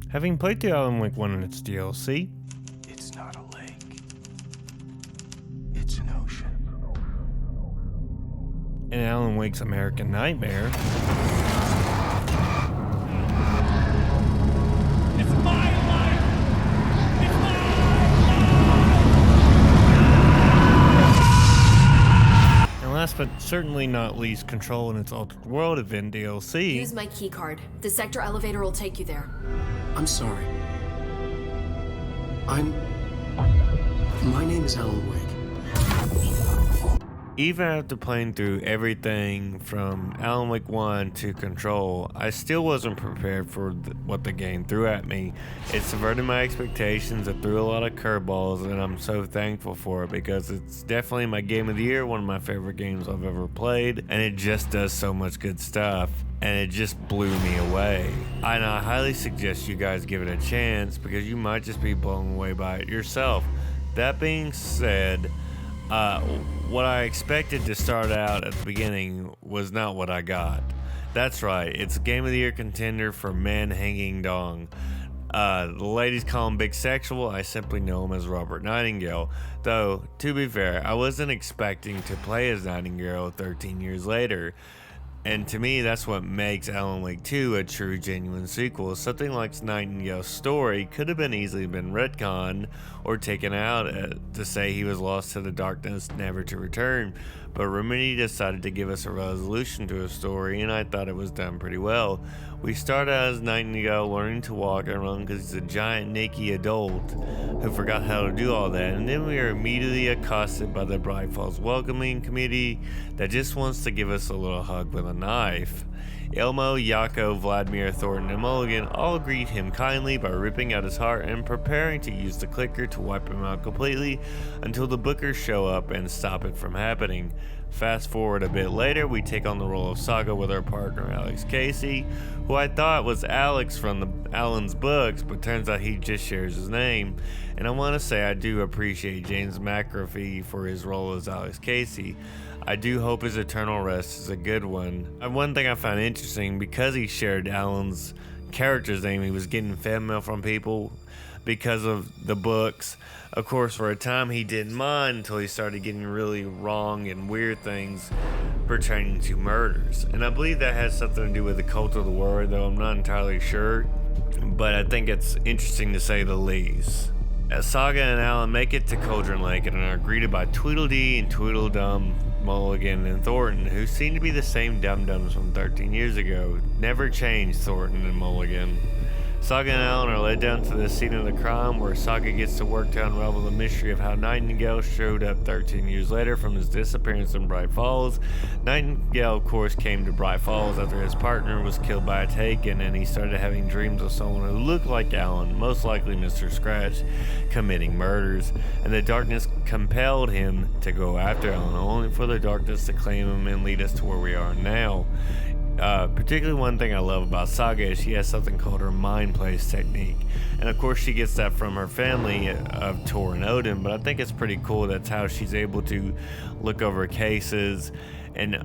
Having played through Alan Wake 1 and its DLC, It's not a lake. It's an ocean. and Alan Wake's American Nightmare, It's my life! It's my and last but certainly not least, Control and its Altered World event DLC. Use my key card. The sector elevator will take you there. I'm sorry. My name is Alan Wake. Even after playing through everything from Alan Wake 1 to Control, I still wasn't prepared for what the game threw at me. It subverted my expectations, it threw a lot of curveballs, and I'm so thankful for it because it's definitely my game of the year, one of my favorite games I've ever played, and it just does so much good stuff. And it just blew me away. And I highly suggest you guys give it a chance because you might just be blown away by it yourself. That being said, what I expected to start out at the beginning was not what I got. That's right, it's Game of the Year contender for Man Hanging Dong. The ladies call him Big Sexual, I simply know him as Robert Nightingale. Though, to be fair, I wasn't expecting to play as Nightingale 13 years later. And to me, that's what makes Alan Wake 2 a true, genuine sequel. Something like Nightingale's story could have been easily been retconned or taken out to say he was lost to the darkness, never to return. But Remedy decided to give us a resolution to his story, and I thought it was done pretty well. We start out as Nightingale learning to walk and run because he's a giant naked adult who forgot how to do all that, and then we are immediately accosted by the Bright Falls welcoming committee that just wants to give us a little hug with a knife. Elmo, Yako, Vladimir, Thornton, and Mulligan all greet him kindly by ripping out his heart and preparing to use the clicker to wipe him out completely until the Bookers show up and stop it from happening. Fast forward a bit later, we take on the role of Saga with our partner Alex Casey, who I thought was Alex from Alan's books, but turns out he just shares his name. And I want to say I do appreciate James McAfee for his role as Alex Casey. I do hope his eternal rest is a good one. And one thing I found interesting, because he shared Alan's character's name, he was getting fan mail from people because of the books. Of course, for a time he didn't mind until he started getting really wrong and weird things pertaining to murders. And I believe that has something to do with the cult of the word, though I'm not entirely sure. But I think it's interesting to say the least. As Saga and Alan make it to Cauldron Lake and are greeted by Tweedledee and Tweedledum, Mulligan, and Thornton, who seem to be the same dum-dums from 13 years ago. Never changed, Thornton and Mulligan. Saga and Alan are led down to the scene of the crime, where Saga gets to work to unravel the mystery of how Nightingale showed up 13 years later from his disappearance in Bright Falls. Nightingale, of course, came to Bright Falls after his partner was killed by a Taken, and he started having dreams of someone who looked like Alan, most likely Mr. Scratch, committing murders, and the darkness compelled him to go after Alan, only for the darkness to claim him and lead us to where we are now. Particularly one thing I love about Saga is she has something called her mind place technique. And of course she gets that from her family of Tor and Odin, but I think it's pretty cool that's how she's able to look over cases and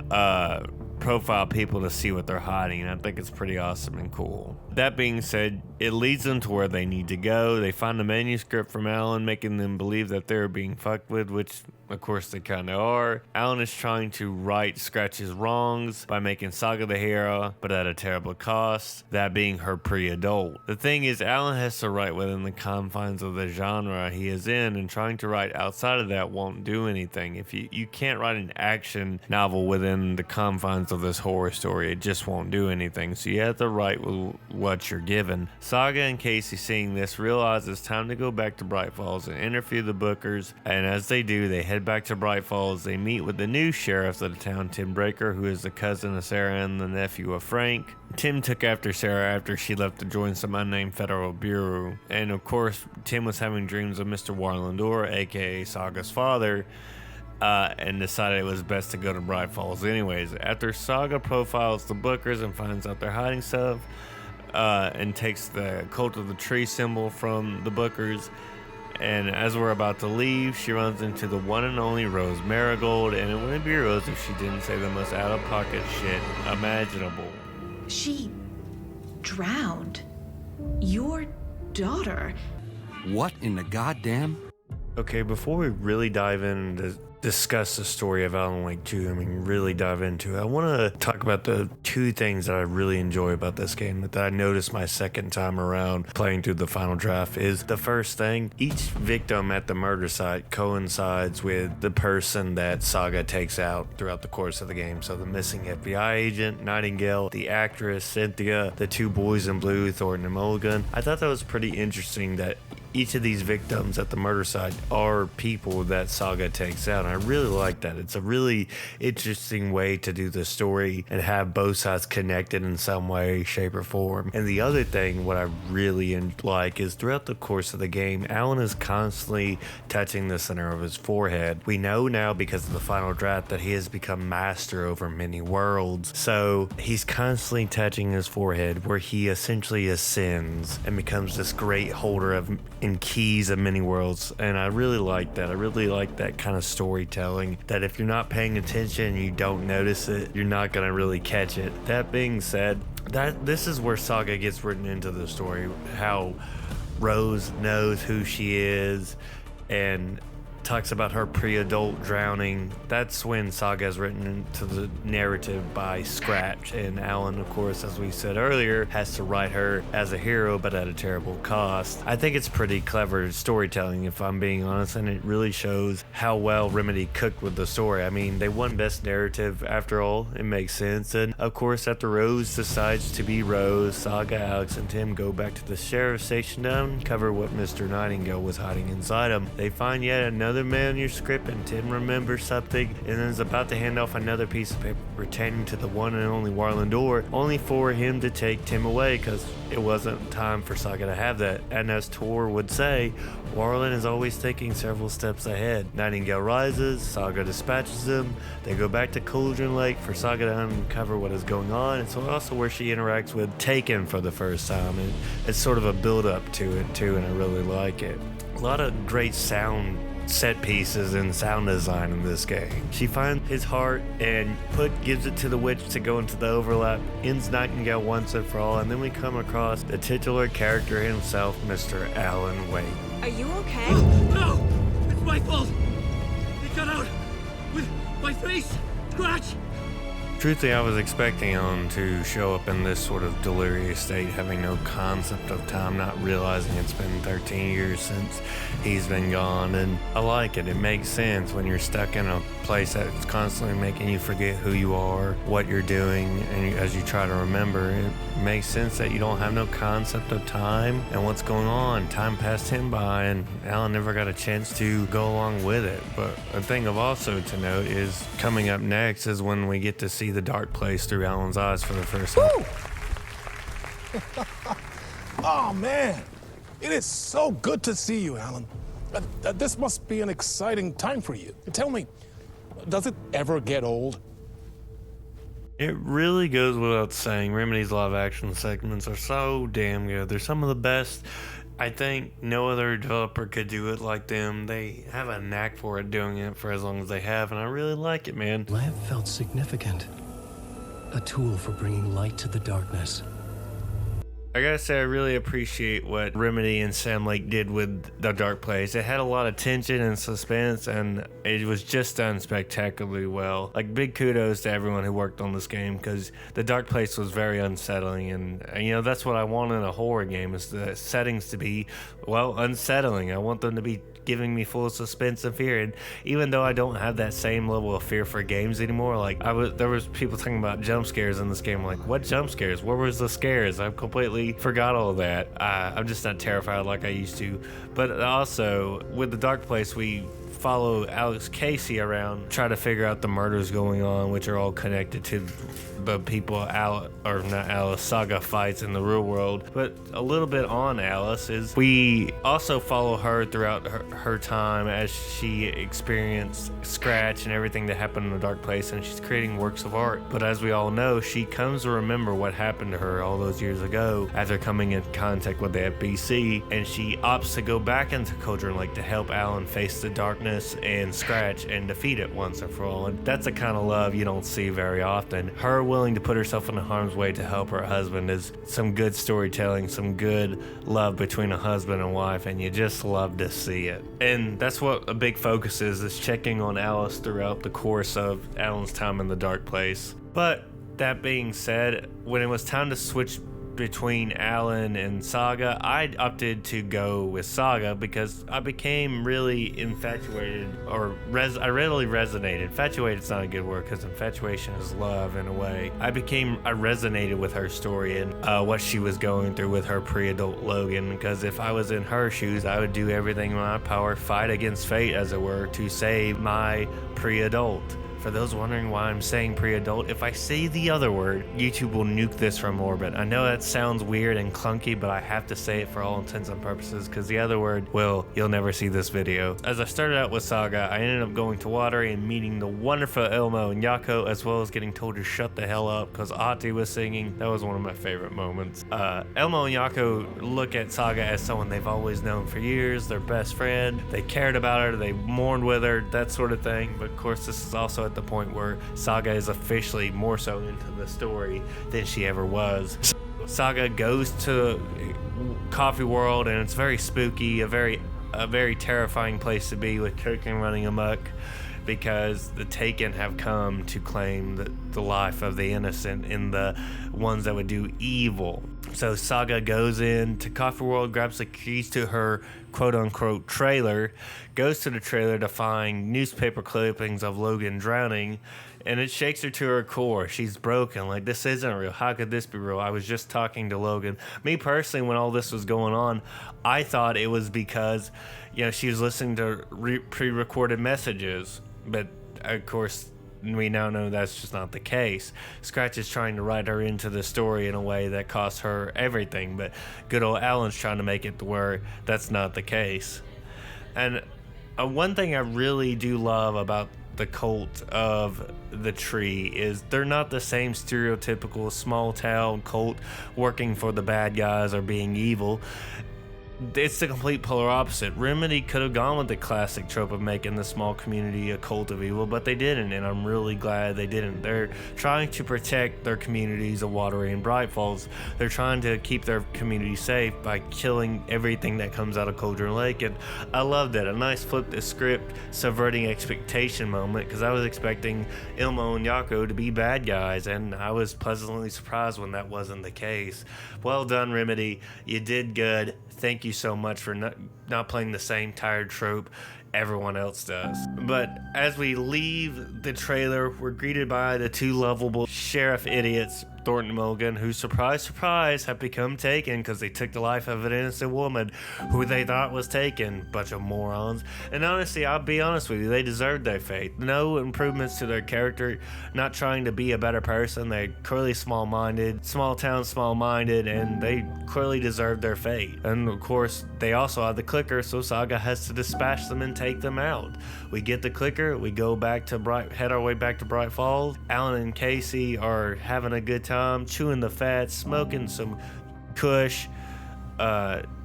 profile people to see what they're hiding. And I think it's pretty awesome and cool. That being said, it leads them to where they need to go. They find a manuscript from Alan, making them believe that they're being fucked with, which of course they kind of are. Alan is trying to right Scratch's wrongs by making Saga the hero, but at a terrible cost, that being her pre-adult. The thing is, Alan has to write within the confines of the genre he is in, and trying to write outside of that won't do anything. If you can't write an action novel within the confines of this horror story, it just won't do anything. So you have to write with what you're given. Saga and Casey, seeing this, realize it's time to go back to Bright Falls and interview the Bookers, and as they do, they head back to Bright Falls. They meet with the new sheriff of the town, Tim Breaker, who is the cousin of Sarah and the nephew of Frank. Tim took after Sarah after she left to join some unnamed federal bureau, and of course Tim was having dreams of Mr. Warlandor, aka Saga's father, and decided it was best to go to Bright Falls anyways. After Saga profiles the Bookers and finds out they're hiding stuff, and takes the Cult of the Tree symbol from the Bookers, and as we're about to leave, she runs into the one and only Rose Marigold, and it wouldn't be Rose if she didn't say the most out-of-pocket shit imaginable. She drowned. Your daughter? What in the goddamn? Okay, before we really dive in to discuss the story of Alan Wake 2, really dive into it, I want to talk about the two things that I really enjoy about this game that I noticed my second time around playing through the final draft. Is the first thing, each victim at the murder site coincides with the person that Saga takes out throughout the course of the game. So the missing FBI agent, Nightingale, the actress, Cynthia, the two boys in blue, Thornton and Mulligan. I thought that was pretty interesting that each of these victims at the murder site are people that Saga takes out. And I really like that. It's a really interesting way to do the story and have both sides connected in some way, shape, or form. And the other thing, what I really like, is throughout the course of the game, Alan is constantly touching the center of his forehead. We know now because of the final draft that he has become master over many worlds. So he's constantly touching his forehead where he essentially ascends and becomes this great holder of and keys of many worlds. And I really like that. I really like that kind of storytelling, that if you're not paying attention and you don't notice it, you're not going to really catch it. That being said, this is where Saga gets written into the story, how Rose knows who she is and talks about her pre-adult drowning. That's when Saga is written into the narrative by scratch, and Alan, of course, as we said earlier, has to write her as a hero but at a terrible cost. I think it's pretty clever storytelling, if I'm being honest, and it really shows how well Remedy cooked with the story. I mean, they won best narrative after all. It makes sense. And of course, after Rose decides to be Rose, Saga, Alex, and Tim go back to the sheriff's station to uncover what Mr. Nightingale was hiding inside him. They find yet another manuscript, and Tim remembers something and then is about to hand off another piece of paper pertaining to the one and only Warland door, only for him to take Tim away because it wasn't time for Saga to have that. And as Tor would say, Warland is always thinking several steps ahead. Nightingale rises, Saga dispatches him, they go back to Cauldron Lake for Saga to uncover what is going on. It's also where she interacts with Taken for the first time, and it's sort of a build up to it too, and I really like it. A lot of great sound set pieces and sound design in this game. She finds his heart and gives it to the witch to go into the overlap, ends Nightingale once and for all, and then we come across the titular character himself, Mr. Alan Wake. Are you okay? No! It's my fault! It got out with my face! Scratch! Truthfully, I was expecting Alan to show up in this sort of delirious state, having no concept of time, not realizing it's been 13 years since he's been gone. And I like it. It makes sense when you're stuck in a place that's constantly making you forget who you are, what you're doing, and as you try to remember, it makes sense that you don't have no concept of time and what's going on. Time passed him by, and Alan never got a chance to go along with it. But a thing of also to note is coming up next is when we get to see the dark place through Alan's eyes for the first time. Oh, man. It is so good to see you, Alan. This must be an exciting time for you. Tell me, does it ever get old? It really goes without saying, Remedy's live action segments are so damn good. They're some of the best. I think no other developer could do it like them. They have a knack for it, doing it for as long as they have, and I really like it, man. I have felt significant. A tool for bringing light to the darkness. I gotta say, I really appreciate what Remedy and Sam Lake did with The Dark Place. It had a lot of tension and suspense, and it was just done spectacularly well. Like, big kudos to everyone who worked on this game, because The Dark Place was very unsettling, and that's what I want in a horror game, is the settings to be, well, unsettling. I want them to be giving me full suspense and fear. And even though I don't have that same level of fear for games anymore, like there was people talking about jump scares in this game. Like, what jump scares? Where was the scares? I've completely forgot all of that. I'm just not terrified like I used to. But also with The Dark Place, we follow Alex Casey around, try to figure out the murders going on, which are all connected to the people Saga fights in the real world. But a little bit on Alice is we also follow her throughout her time as she experienced Scratch and everything that happened in The Dark Place, and she's creating works of art. But as we all know, she comes to remember what happened to her all those years ago after coming in contact with the FBC, and she opts to go back into Cauldron Lake to help Alan face the darkness menace and Scratch and defeat it once and for all. And that's the kind of love you don't see very often. Her willing to put herself in harm's way to help her husband is some good storytelling, some good love between a husband and wife, and you just love to see it. And that's what a big focus is checking on Alice throughout the course of Alan's time in the dark place. But that being said, when it was time to switch between Alan and Saga, I opted to go with Saga because I became really infatuated, or I readily resonated. Infatuated's not a good word because infatuation is love in a way. I resonated with her story and what she was going through with her pre-adult Logan, because if I was in her shoes, I would do everything in my power, fight against fate as it were, to save my pre-adult. For those wondering why I'm saying pre-adult, if I say the other word, YouTube will nuke this from orbit. I know that sounds weird and clunky, but I have to say it for all intents and purposes, because the other word, well, you'll never see this video. As I started out with Saga, I ended up going to Watery and meeting the wonderful Elmo and Yako, as well as getting told to shut the hell up because Ati was singing. That was one of my favorite moments. Elmo and Yako look at Saga as someone they've always known for years, their best friend. They cared about her, they mourned with her, that sort of thing. But of course, this is also at the point where Saga is officially more so into the story than she ever was. Saga goes to Coffee World, and it's very spooky, a very terrifying place to be, with Token running amok, because the Taken have come to claim the life of the innocent and the ones that would do evil. So Saga goes into Coffee World, grabs the keys to her quote-unquote trailer, goes to the trailer to find newspaper clippings of Logan drowning, and it shakes her to her core. She's broken. Like, this isn't real. How could this be real? I was just talking to Logan. Me personally, when all this was going on, I thought it was because, she was listening to pre-recorded messages. But, of course, we now know that's just not the case. Scratch is trying to write her into the story in a way that costs her everything, but good old Alan's trying to make it to where that's not the case. And one thing I really do love about the cult of the tree is they're not the same stereotypical small town cult working for the bad guys or being evil. It's the complete polar opposite. Remedy could have gone with the classic trope of making the small community a cult of evil, but they didn't, and I'm really glad they didn't. They're trying to protect their communities of Watery and Bright Falls. They're trying to keep their community safe by killing everything that comes out of Cauldron Lake, and I loved it. A nice flip the script, subverting expectation moment, because I was expecting Ilmo and Yako to be bad guys, and I was pleasantly surprised when that wasn't the case. Well done, Remedy. You did good. Thank you so much for not playing the same tired trope everyone else does. But as we leave the trailer, we're greeted by the two lovable sheriff idiots, Thornton and Mulligan, who, surprise, surprise, have become taken because they took the life of an innocent woman who they thought was taken. Bunch of morons. And honestly, I'll be honest with you, they deserved their fate. No improvements to their character, not trying to be a better person. They're clearly small-minded, small town, small-minded, and they clearly deserved their fate. And of course, they also have the clicker, so Saga has to dispatch them and take them out. We get the clicker, we go back to head our way back to Bright Falls. Alan and Casey are having a good time, chewing the fat, smoking some kush,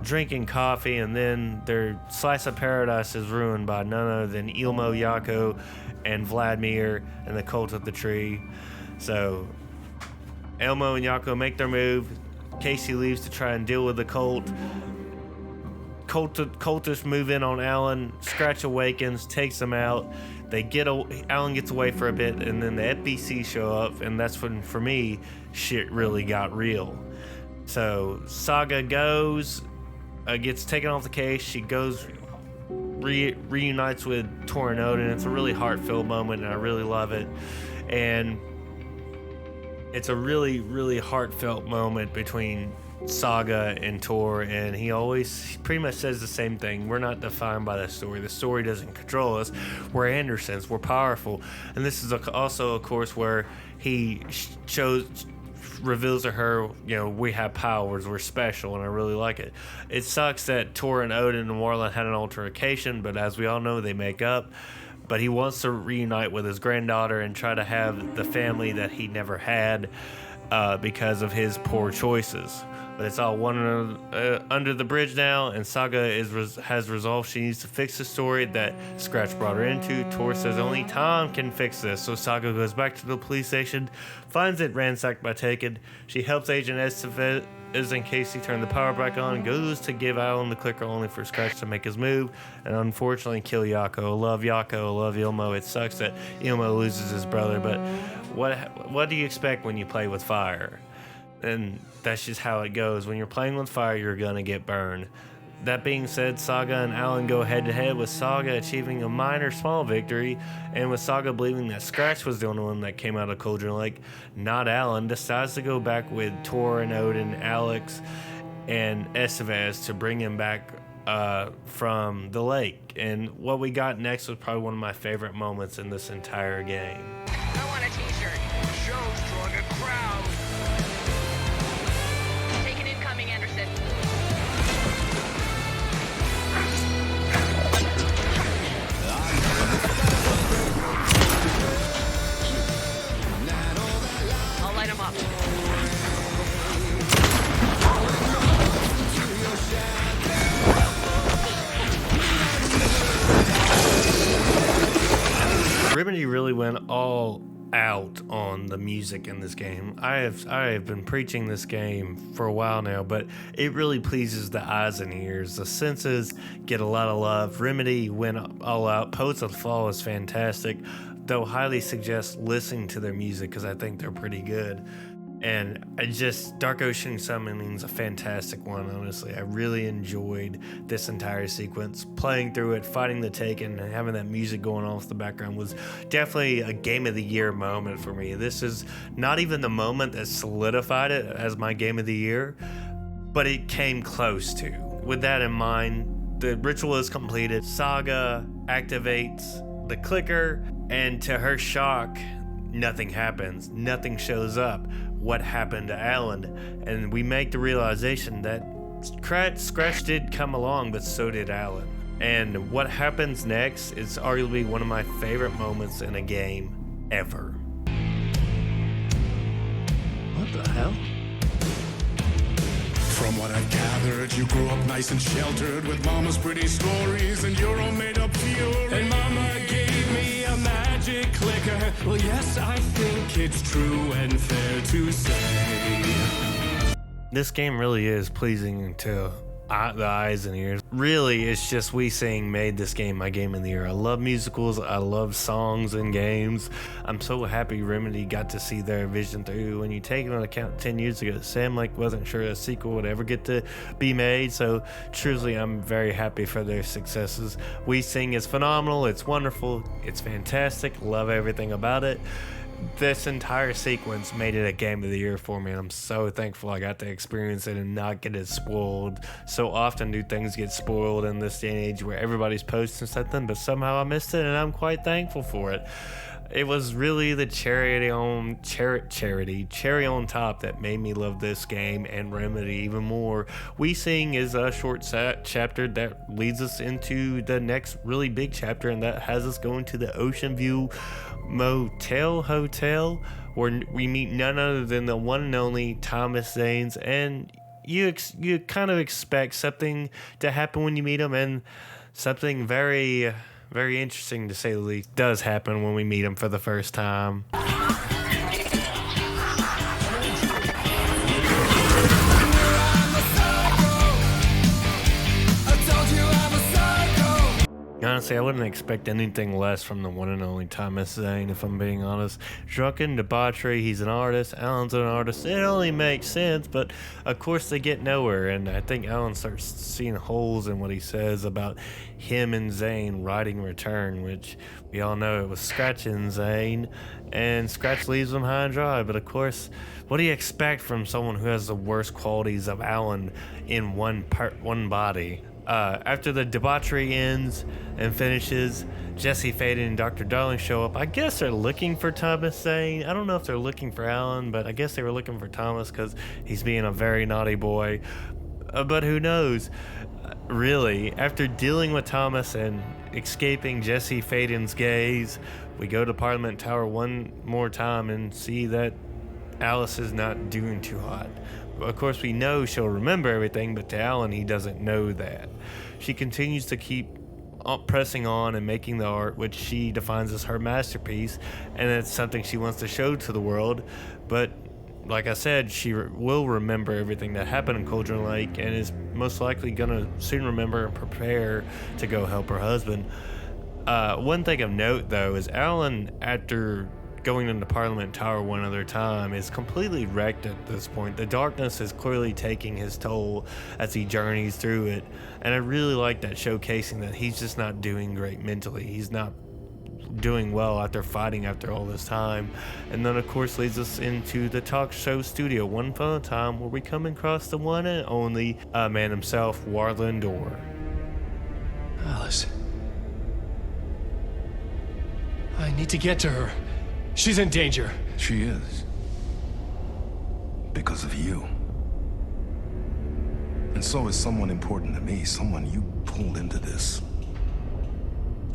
drinking coffee, and then their slice of paradise is ruined by none other than Ilmo, Yako, and Vladimir and the cult of the tree. So Elmo and Yako make their move. Casey leaves to try and deal with the cult. Cultists move in on Alan. Scratch awakens, takes them out. Alan gets away for a bit, and then the FBC show up, and that's when, for me, shit really got real. So Saga goes, gets taken off the case. She goes, reunites with Tor and Odin. It's a really heartfelt moment, and I really love it. And it's a really, really heartfelt moment between Saga and Tor, and he pretty much says the same thing. We're not defined by the story. The story doesn't control us. We're Andersons. We're powerful. And this is also, of course, where he reveals to her, we have powers. We're special, and I really like it. It sucks that Tor and Odin and Warland had an altercation, but as we all know, they make up. But he wants to reunite with his granddaughter and try to have the family that he never had because of his poor choices. But it's all under the bridge now, and Saga has resolved she needs to fix the story that Scratch brought her into. Tor says only Tom can fix this, so Saga goes back to the police station, finds it ransacked by Taken. She helps Agent Estevez and Casey turn the power back on, goes to give Alan the clicker only for Scratch to make his move, and unfortunately kill Yako. Love Yako, love Ilmo. It sucks that Ilmo loses his brother, but what do you expect when you play with fire? And that's just how it goes. When you're playing with fire, you're gonna get burned. That being said, Saga and Alan go head to head, with Saga achieving a small victory, and with Saga believing that Scratch was the only one that came out of Cauldron Lake, not Alan, decides to go back with Tor and Odin, Alex, and Estevez to bring him back from the lake. And what we got next was probably one of my favorite moments in this entire game. I want a t-shirt. Show's drawing a crowd. Take an incoming, Anderson. I'll light him up. Remedy really went all out on the music in this game. I have been preaching this game for a while now, but it really pleases the eyes and ears. The senses get a lot of love. Remedy went all out. Poets of the Fall is fantastic, though highly suggest listening to their music because I think they're pretty good. And Dark Ocean Summoning is a fantastic one, honestly. I really enjoyed this entire sequence. Playing through it, fighting the Taken, and having that music going off the background was definitely a Game of the Year moment for me. This is not even the moment that solidified it as my Game of the Year, but it came close to. With that in mind, the ritual is completed. Saga activates the clicker, and to her shock, nothing happens. Nothing shows up. What happened to Alan? And we make the realization that Scratch did come along, but so did Alan. And what happens next is arguably one of my favorite moments in a game ever. What the hell? From what I've gathered, you grew up nice and sheltered with mama's pretty stories and your own made-up fury. And mama gave me a magic clicker. Well, yes, I think it's true and fair to say. This game really is pleasing to the eyes and ears. Really, it's just We Sing made this game my Game of the Year. I love musicals. I love songs and games. I'm so happy Remedy got to see their vision through. When you take into account 10 years ago, Sam Lake wasn't sure a sequel would ever get to be made. So truly, I'm very happy for their successes. We Sing is phenomenal. It's wonderful. It's fantastic. Love everything about it. This entire sequence made it a Game of the Year for me, and I'm so thankful I got to experience it and not get it spoiled. So often do things get spoiled in this day and age where everybody's posting something, but somehow I missed it, and I'm quite thankful for it. It was really the cherry on top that made me love this game and Remedy even more. We Sing is a short chapter that leads us into the next really big chapter, and that has us going to the Ocean View Hotel, where we meet none other than the one and only Thomas Zanes, and you kind of expect something to happen when you meet him, and something very, very interesting to say the least does happen when we meet him for the first time. Honestly, I wouldn't expect anything less from the one and only Thomas Zane, if I'm being honest. Drunken debauchery, he's an artist, Alan's an artist. It only makes sense, but of course they get nowhere, and I think Alan starts seeing holes in what he says about him and Zane writing Return, which we all know it was Scratch and Zane, and Scratch leaves him high and dry. But of course, what do you expect from someone who has the worst qualities of Alan in one body? After the debauchery ends and finishes, Jesse Faden and Dr. Darling show up. I guess they're looking for Thomas Zane. I don't know if they're looking for Alan, but I guess they were looking for Thomas because he's being a very naughty boy. But who knows? Really, after dealing with Thomas and escaping Jesse Faden's gaze, we go to Parliament Tower one more time and see that Alice is not doing too hot. Of course, we know she'll remember everything, but to Alan, he doesn't know that. She continues to keep pressing on and making the art, which she defines as her masterpiece, and it's something she wants to show to the world. But like I said, she will remember everything that happened in Cauldron Lake, and is most likely gonna soon remember and prepare to go help her husband. One thing of note, though, is Alan, after going into Parliament Tower one other time, is completely wrecked at this point. The darkness is clearly taking his toll as he journeys through it, and I really like that, showcasing that he's just not doing great mentally. He's not doing well after fighting after all this time. And then, of course, leads us into the talk show studio one final time, where we come across the one and only man himself, Warlin Door. Alice. I need to get to her. She's in danger. She is. Because of you. And so is someone important to me, someone you pulled into this.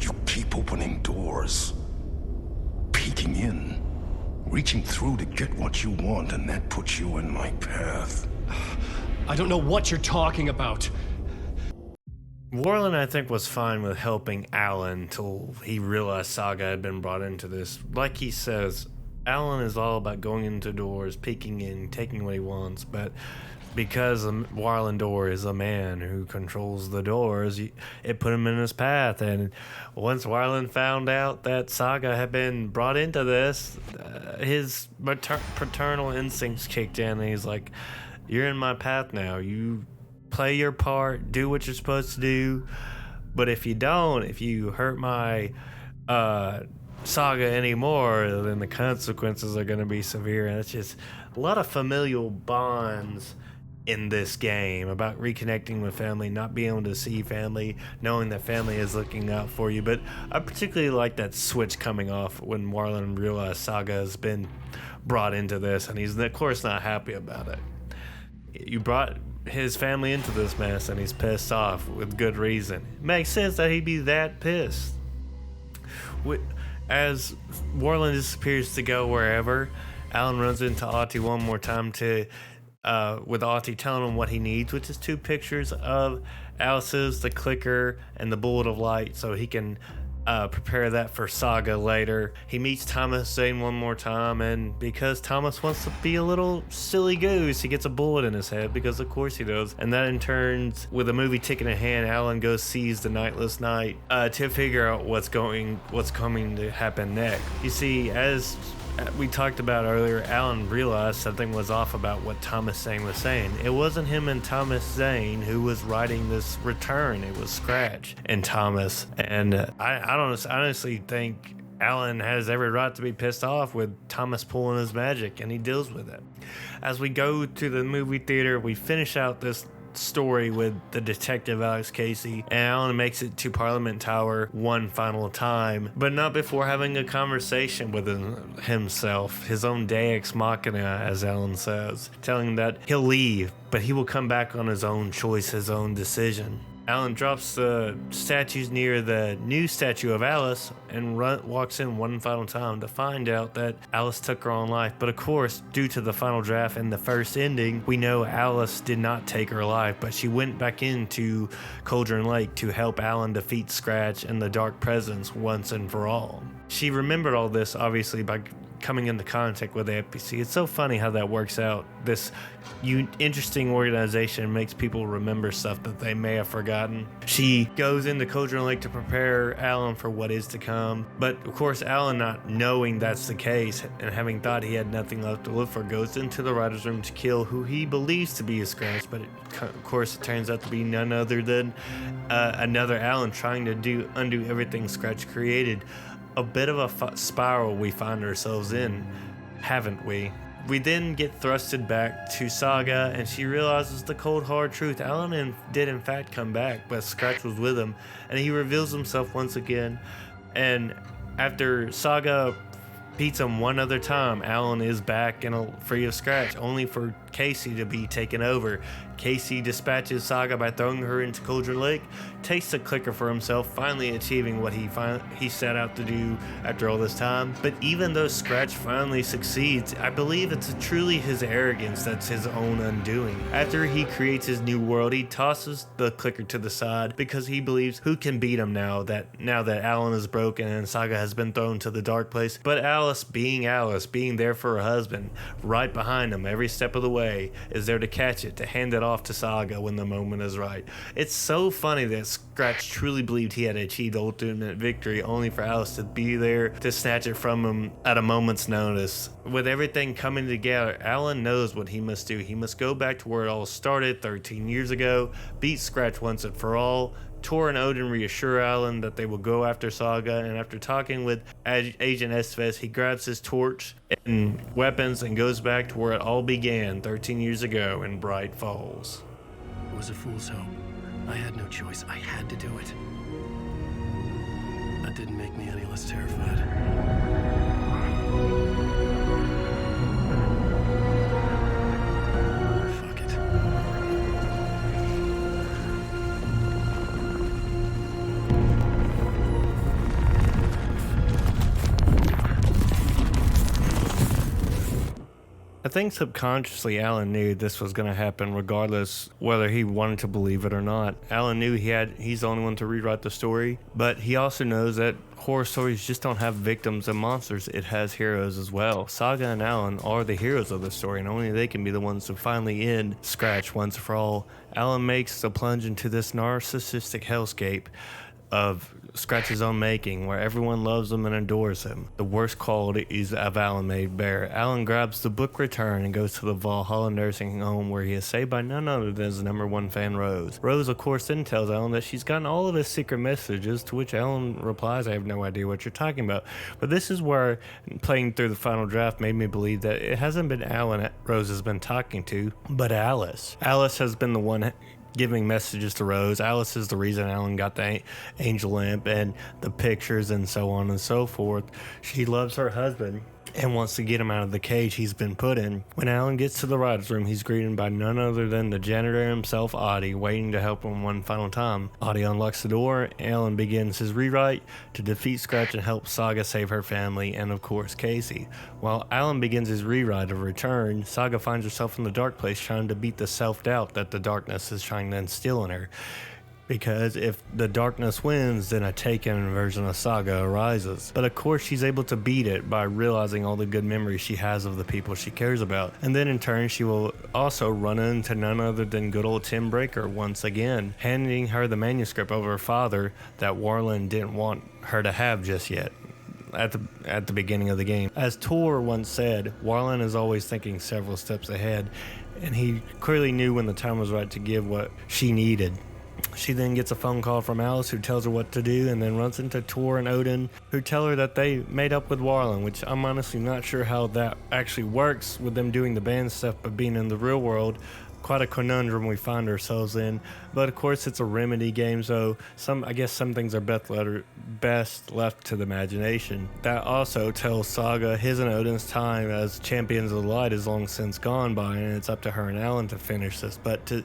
You keep opening doors, peeking in, reaching through to get what you want, and that puts you in my path. I don't know what you're talking about. Warlin, I think, was fine with helping Alan till he realized Saga had been brought into this. Like he says, Alan is all about going into doors, peeking in, taking what he wants, but because Warlin Door is a man who controls the doors, it put him in his path. And once Warlin found out that Saga had been brought into this, his paternal instincts kicked in, and he's like, "You're in my path now. You play your part, do what you're supposed to do, but if you don't, if you hurt my Saga anymore, then the consequences are going to be severe." And it's just a lot of familial bonds in this game about reconnecting with family, not being able to see family, knowing that family is looking out for you. But I particularly like that switch coming off when Warlin realized Saga has been brought into this, and he's of course not happy about it. You brought his family into this mess, and he's pissed off with good reason. It makes sense that he'd be that pissed. As Warlin disappears to go wherever, Alan runs into Auntie one more time with Auntie telling him what he needs, which is 2 pictures of Alice's, the clicker, and the bullet of light, so he can prepare that for Saga later. He meets Thomas Zane one more time, and because Thomas wants to be a little silly goose, he gets a bullet in his head, because of course he does. And that in turn, with a movie ticket in hand, Alan goes sees the Nightless Night to figure out what's coming to happen next. You see, as we talked about earlier, Alan realized something was off about what Thomas Zane was saying. It wasn't him and Thomas Zane who was writing this return. It was Scratch and Thomas. And I honestly think Alan has every right to be pissed off with Thomas pulling his magic, and he deals with it. As we go to the movie theater, we finish out this story with the detective Alex Casey, and Alan makes it to Parliament Tower one final time, but not before having a conversation with himself, his own Deus Machina, as Alan says, telling him that he'll leave, but he will come back on his own choice, his own decision. Alan drops the statues near the new statue of Alice and walks in one final time to find out that Alice took her own life. But of course, due to the final draft and the first ending, we know Alice did not take her life, but she went back into Cauldron Lake to help Alan defeat Scratch and the Dark Presence once and for all. She remembered all this, obviously, by coming into contact with the FBC. It's so funny how that works out. This interesting organization makes people remember stuff that they may have forgotten. She goes into Cauldron Lake to prepare Alan for what is to come, but of course Alan, not knowing that's the case and having thought he had nothing left to live for, goes into the writer's room to kill who he believes to be a Scratch, but of course it turns out to be none other than another Alan trying to undo everything Scratch created. A bit of a spiral we find ourselves in, haven't we? We then get thrusted back to Saga, and she realizes the cold hard truth. Alan did in fact come back, but Scratch was with him, and he reveals himself once again. And after Saga beats him one other time, Alan is back and free of Scratch, only for Casey to be taken over. Casey dispatches Saga by throwing her into Cauldron Lake, takes the clicker for himself, finally achieving what he set out to do after all this time. But even though Scratch finally succeeds, I believe it's truly his arrogance that's his own undoing. After he creates his new world, he tosses the clicker to the side because he believes who can beat him now that Alan is broken and Saga has been thrown to the dark place. But Alice, being there for her husband, right behind him every step of the way, is there to catch it, to hand it off to Saga when the moment is right. It's so funny that Scratch truly believed he had achieved ultimate victory, only for Alice to be there to snatch it from him at a moment's notice. With everything coming together, Alan knows what he must do. He must go back to where it all started 13 years ago, beat Scratch once and for all. Tor and Odin reassure Alan that they will go after Saga, and after talking with Agent Estevez, he grabs his torch and weapons and goes back to where it all began 13 years ago in Bright Falls. It was a fool's hope. I had no choice. I had to do it. That didn't make me any less terrified. Fuck it. I think subconsciously Alan knew this was going to happen regardless whether he wanted to believe it or not. Alan knew he's the only one to rewrite the story, but he also knows that horror stories just don't have victims and monsters, it has heroes as well. Saga and Alan are the heroes of the story, and only they can be the ones to finally end Scratch once for all. Alan makes the plunge into this narcissistic hellscape of Scratch's own making, where everyone loves him and adores him. The worst qualities of Alan made bare. Alan grabs the book return and goes to the Valhalla nursing home, where he is saved by none other than his #1 fan, Rose. Rose, of course, then tells Alan that she's gotten all of his secret messages, to which Alan replies, I have no idea what you're talking about. But this is where playing through the final draft made me believe that it hasn't been Alan Rose has been talking to, but Alice. Alice has been the one giving messages to Rose. Alice is the reason Alan got the angel lamp and the pictures and so on and so forth. She loves her husband and wants to get him out of the cage he's been put in. When Alan gets to the writer's room, he's greeted by none other than the janitor himself, Audie, waiting to help him one final time. Audie unlocks the door. Alan begins his rewrite to defeat Scratch and help Saga save her family and, of course, Casey. While Alan begins his rewrite of Return, Saga finds herself in the dark place trying to beat the self-doubt that the darkness is trying to instill in her. Because if the darkness wins, then a taken version of Saga arises. But of course she's able to beat it by realizing all the good memories she has of the people she cares about. And then in turn she will also run into none other than good old Tim Breaker once again, handing her the manuscript of her father that Warland didn't want her to have just yet. At the beginning of the game. As Tor once said, Warland is always thinking several steps ahead, and he clearly knew when the time was right to give what she needed. She then gets a phone call from Alice, who tells her what to do, and then runs into Tor and Odin, who tell her that they made up with Warland, which I'm honestly not sure how that actually works with them doing the band stuff but being in the real world. Quite a conundrum we find ourselves in, but of course it's a Remedy game, so I guess some things are best left to the imagination. That also tells Saga his and Odin's time as champions of the light is long since gone by, and it's up to her and Alan to finish this. But to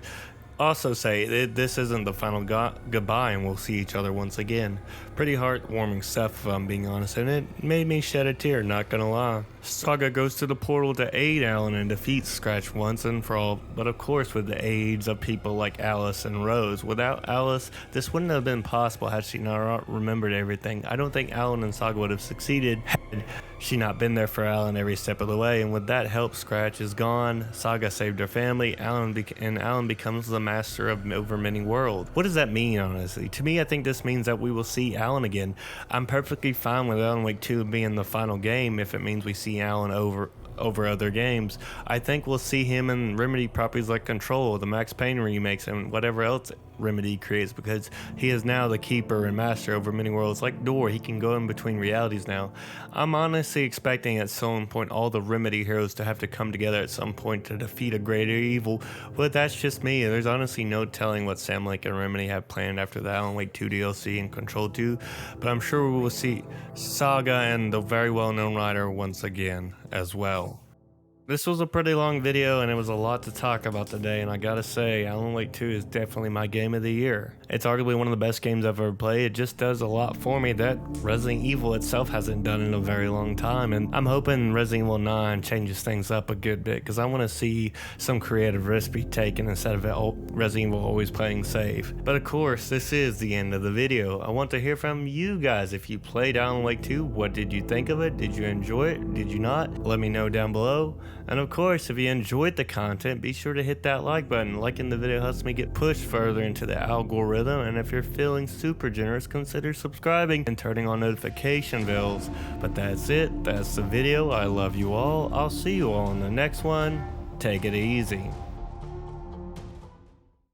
also say this isn't the final goodbye, and we'll see each other once again. Pretty heartwarming stuff, if I'm being honest, and it made me shed a tear, not gonna lie. Saga goes to the portal to aid Alan and defeat Scratch once and for all, but of course with the aids of people like Alice and Rose. Without Alice, this wouldn't have been possible had she not remembered everything. I don't think Alan and Saga would have succeeded had she not been there for Alan every step of the way, and with that help, Scratch is gone, Saga saved her family, Alan becomes the master of over many worlds. What does that mean, honestly? To me, I think this means that we will see Alan again. I'm perfectly fine with Alan Wake 2 being the final game if it means we see Alan over other games. I think we'll see him in Remedy properties like Control, the Max Payne remakes, and whatever else Remedy creates, because he is now the keeper and master over many worlds. Like Door, he can go in between realities now. I'm honestly expecting at some point all the Remedy heroes to have to come together at some point to defeat a greater evil, but that's just me. There's honestly no telling what Sam Lake and Remedy have planned after the Alan Wake 2 DLC and Control 2, but I'm sure we will see Saga and the very well-known writer once again as well. This was a pretty long video and it was a lot to talk about today, and I gotta say, Alan Wake 2 is definitely my game of the year. It's arguably one of the best games I've ever played. It just does a lot for me that Resident Evil itself hasn't done in a very long time, and I'm hoping Resident Evil 9 changes things up a good bit because I want to see some creative risk be taken instead of Resident Evil always playing safe. But of course, this is the end of the video. I want to hear from you guys. If you played Alan Wake 2, what did you think of it? Did you enjoy it? Did you not? Let me know down below. And of course, if you enjoyed the content, be sure to hit that like button. Liking the video helps me get pushed further into the algorithm, and if you're feeling super generous, consider subscribing and turning on notification bells. But that's it. That's the video. I love you all. I'll see you all in the next one. Take it easy.